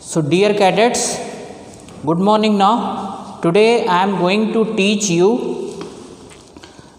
So dear cadets, good morning now. Today I am going to teach you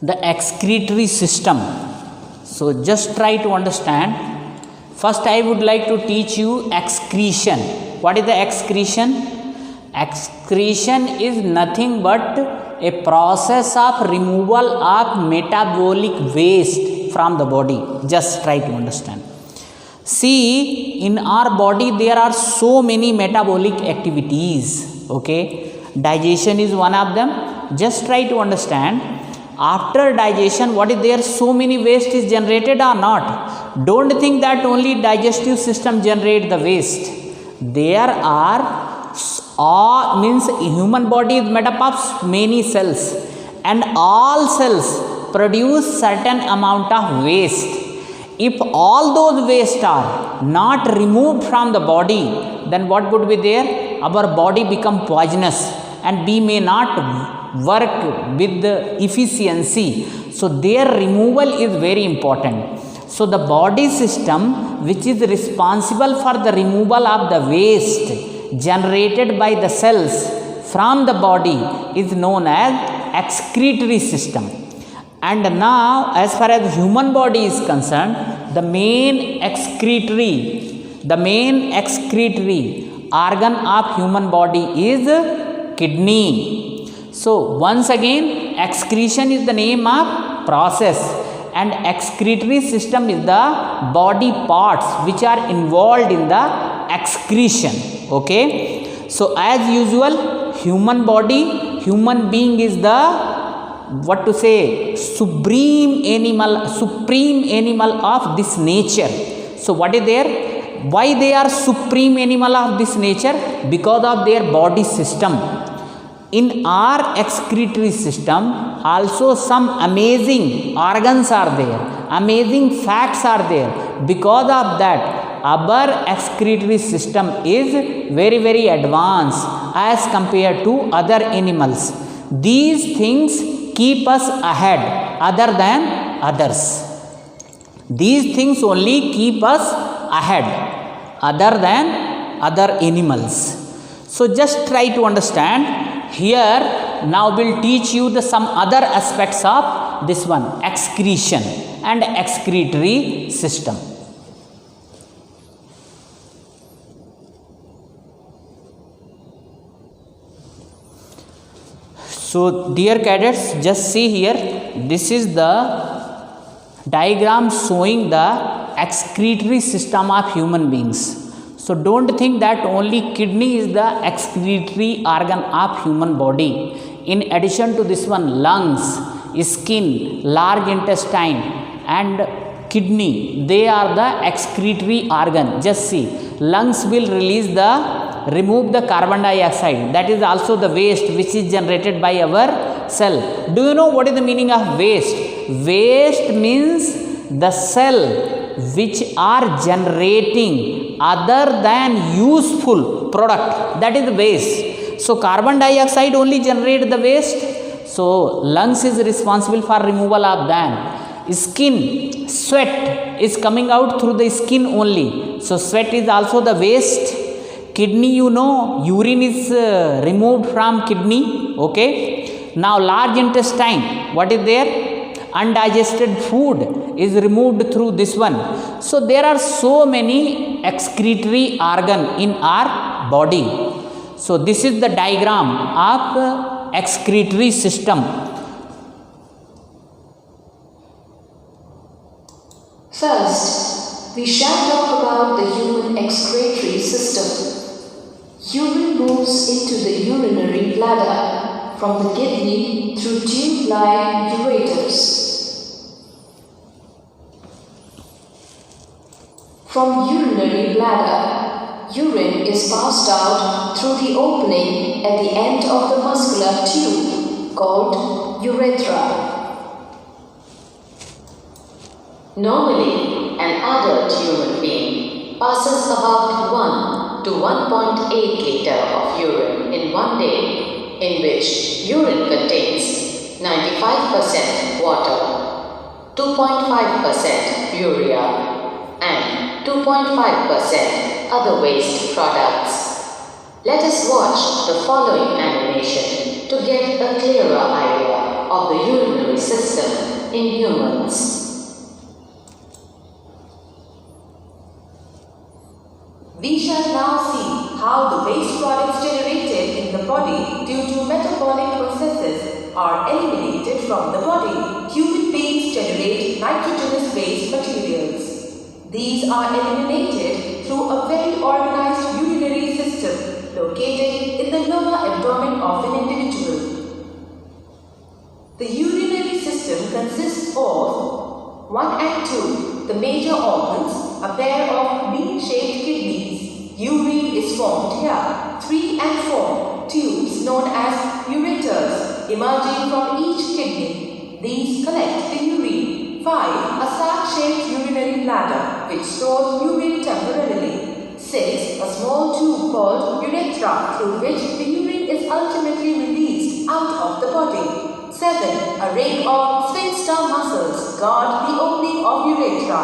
the excretory system. So just try to understand. First I would like to teach you excretion. What is the excretion? Excretion is nothing but a process of removal of metabolic waste from the body. Just try to understand. See, in our body there are so many metabolic activities. Okay, digestion is one of them. Just try to understand. After digestion, what is there? So many waste is generated or not? Don't think that only digestive system generate the waste. There are means human body is made up of many cells, and all cells produce certain amount of waste. If all those waste are not removed from the body, then what would be there? Our body become poisonous and we may not work with the efficiency. So their removal is very important. So the body system which is responsible for the removal of the waste generated by the cells from the body is known as excretory system. And now as far as human body is concerned, the main excretory organ of human body is kidney. So once again, excretion is the name of process and excretory system is the body parts which are involved in the excretion. Okay, so as usual, human being is the supreme animal of this nature. So what is there? Why they are supreme animal of this nature? Because of their body system. In our excretory system also some amazing organs are there, amazing facts are there. Because of that, our excretory system is very advanced as compared to other animals. These things keep us ahead other than others. These things only keep us ahead other than other animals. So just try to understand. Here now we'll teach you some other aspects of this one, excretion and excretory system. So dear cadets, just see here, this is the diagram showing the excretory system of human beings. So don't think that only kidney is the excretory organ of human body. In addition to this one, lungs, skin, large intestine and kidney, they are the excretory organ. Just see, lungs will remove the carbon dioxide. That is also the waste which is generated by our cell. Do you know what is the meaning of waste? Waste means the cell which are generating other than useful product. That is the waste. So carbon dioxide only generate the waste. So lungs is responsible for removal of them. Skin, sweat is coming out through the skin only. So sweat is also the waste. Kidney, you know, urine is removed from kidney. Okay. Now large intestine, what is there? Undigested food is removed through this one. So there are so many excretory organ in our body. So this is the diagram of excretory system. First, we shall talk about the human excretory system. Urine moves into the urinary bladder from the kidney through tube-like ureters. From urinary bladder, urine is passed out through the opening at the end of the muscular tube called urethra. Normally, an adult human being passes about 1 to 1.8 liter of urine in one day, in which urine contains 95% water, 2.5% urea, and 2.5% other waste products. Let us watch the following animation to get a clearer idea of the urinary system in humans. We shall now see how the waste products generated in the body due to metabolic processes are eliminated from the body. Human beings generate nitrogenous waste materials. These are eliminated through a very organized urinary system located in the lower abdomen of an individual. The urinary system consists of 1 and 2, the major organs, a pair of bean-shaped kidneys. Urine is formed here. 3 and 4, tubes known as ureters emerging from each kidney. These collect the urine. 5, a sac-shaped urinary bladder which stores urine temporarily. 6, a small tube called urethra through which the urine is ultimately released out of the body. 7, a ring of sphincter muscles guard the opening of urethra.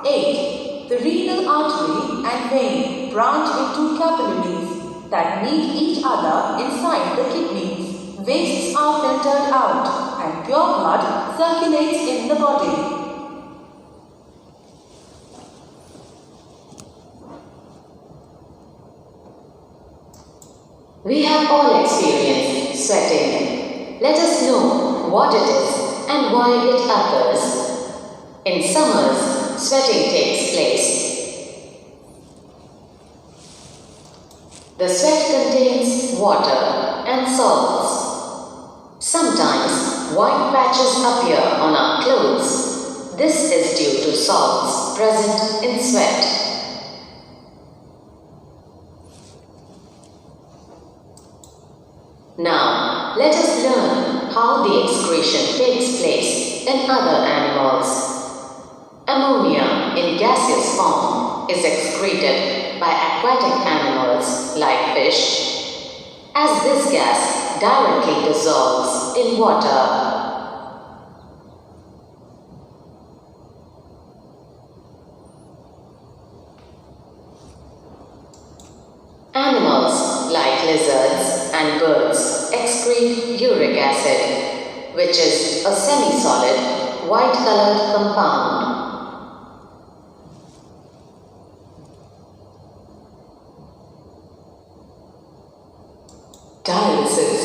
8, the renal artery and vein branch into capillaries that meet each other inside the kidneys. Wastes are filtered out and pure blood circulates in the body. We have all experienced sweating. Let us know what it is and why it occurs. In summers, sweating takes place. The sweat contains water and salts. Sometimes white patches appear on our clothes. This is due to salts present in sweat. Now, let us learn how the excretion takes place in other animals. Ammonia in gaseous form is excreted by aquatic animals like fish, as this gas directly dissolves in water. Animals like lizards and birds excrete uric acid, which is a semi-solid, white-colored compound. Dialysis.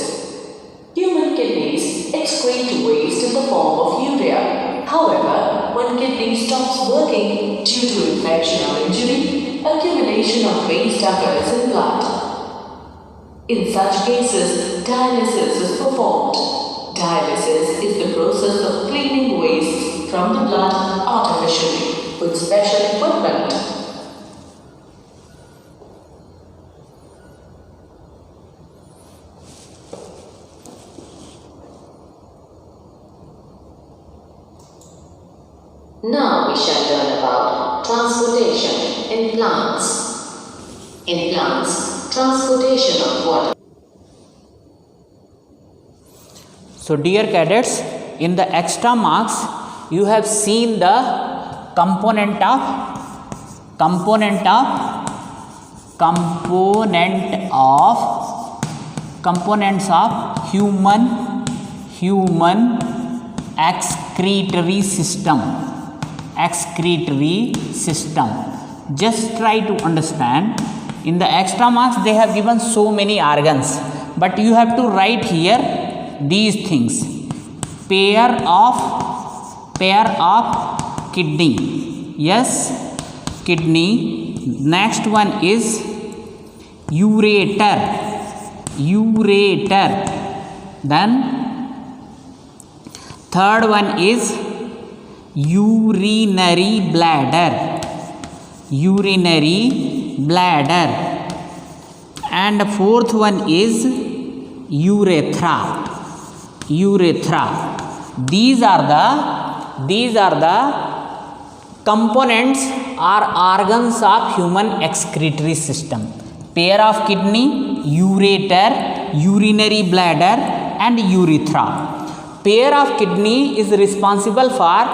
Human kidneys excrete waste in the form of urea. However, when kidney stops working due to infection or injury, accumulation of waste occurs in blood. In such cases, dialysis is performed. Dialysis is the process of cleaning waste from the blood artificially with special equipment. Now we shall learn about transportation in plants. In plants, transportation of water. So dear cadets, in the extra marks you have seen the components of human excretory system. Just try to understand. In the extra marks they have given so many organs, but you have to write here these things. Pair of kidney. Yes, kidney. Next one is ureter. Then third one is urinary bladder, and fourth one is urethra. These are the components or organs of human excretory system. Pair of kidney, ureter, urinary bladder and urethra. Pair of kidney is responsible for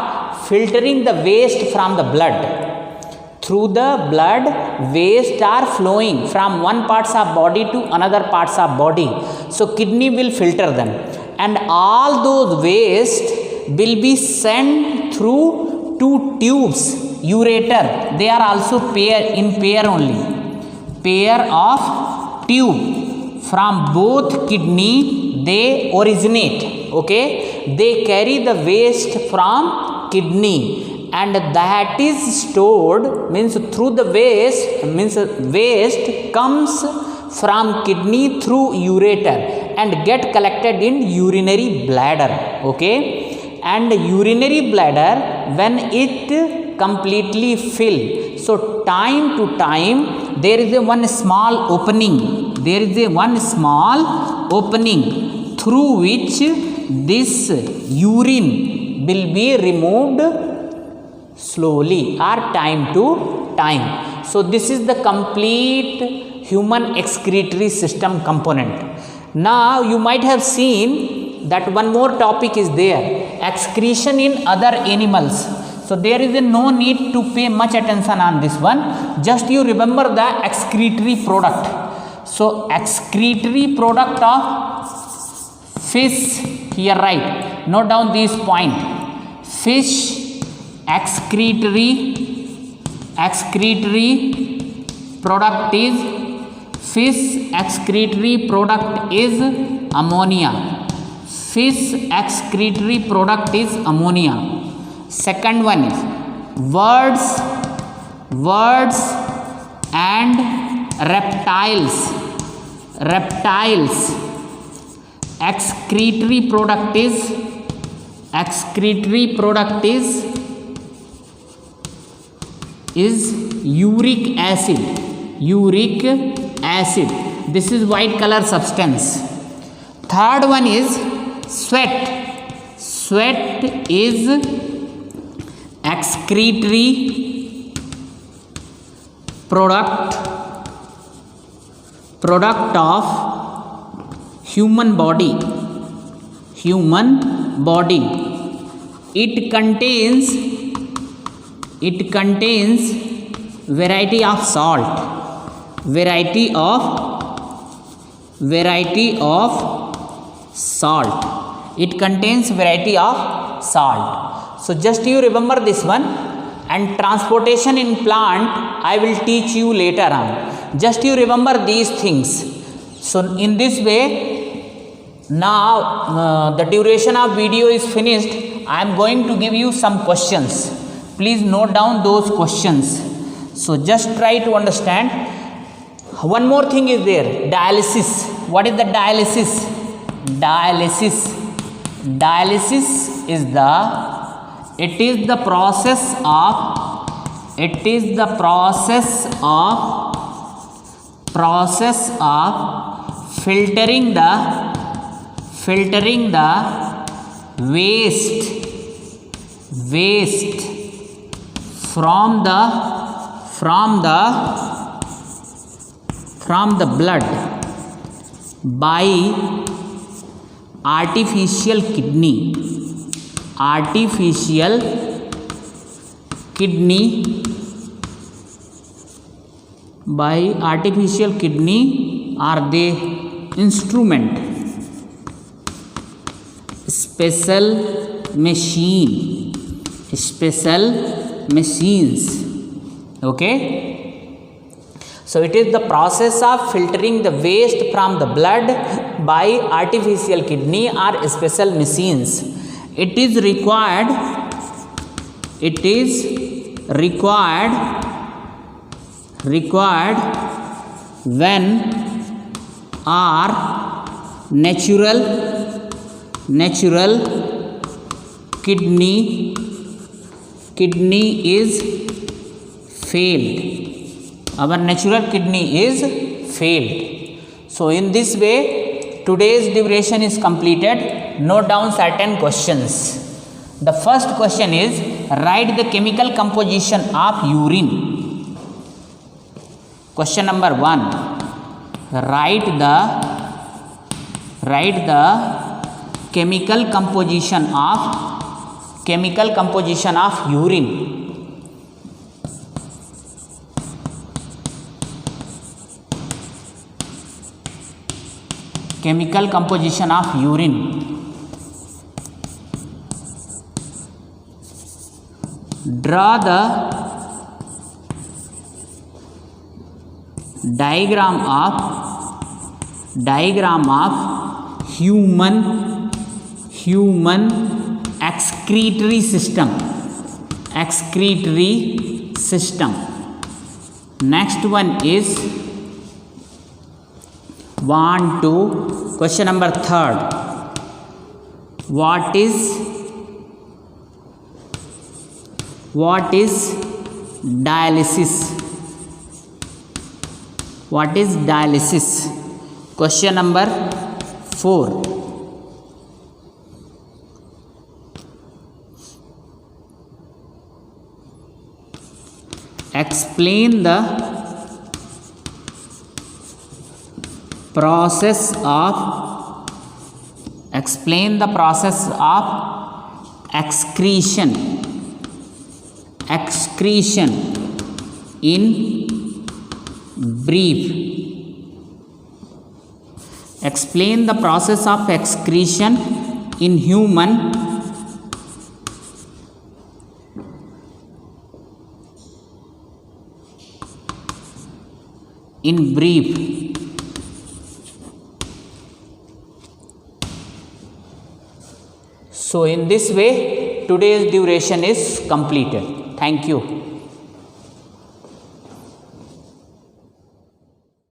filtering the waste from the blood. through the blood, waste are flowing from one parts of body to another parts of body. So kidney will filter them, and all those waste will be sent through two tubes, ureter. They are also pair only, pair of tube. From both kidney they originate, okay. They carry the waste from kidney, and that is stored, means through the waste comes from kidney through ureter and get collected in urinary bladder, okay. And urinary bladder, when it completely fill, so time to time there is a one small opening, through which this urine will be removed slowly or time to time. So this is the complete human excretory system component. Now you might have seen that one more topic is there, excretion in other animals. So there is no need to pay much attention on this one, just you remember the excretory product. So excretory product of fish, here write, note down this point, fish excretory product is ammonia. Fish excretory product is ammonia. Second one is birds and reptiles excretory product is uric acid. This is white color substance. Third one is sweat is excretory product of human body. It contains variety of salt. It contains variety of salt. So just you remember this one, and transportation in plant I will teach you later on. Just you remember these things. So in this way, now the duration of video is finished. I am going to give you some questions. Please note down those questions. So just try to understand. One more thing is there, dialysis. What is the dialysis? Dialysis is the process of filtering the waste from the blood by artificial kidney are the instrument, special machines, okay. So it is the process of filtering the waste from the blood by artificial kidney or special machines. It is required when our natural kidney is failed. Our natural kidney is failed. So in this way today's duration is completed. Note down certain questions. The first question is, write the chemical composition of urine. Question number 1, write the chemical composition of urine. chemical composition of urine. Draw the diagram of human excretory system. Next one is question number 3. What is dialysis? What is dialysis? Question number 4. Explain the process of excretion in brief. Explain the process of excretion in human in brief. So in this way today's duration is completed. Thank you.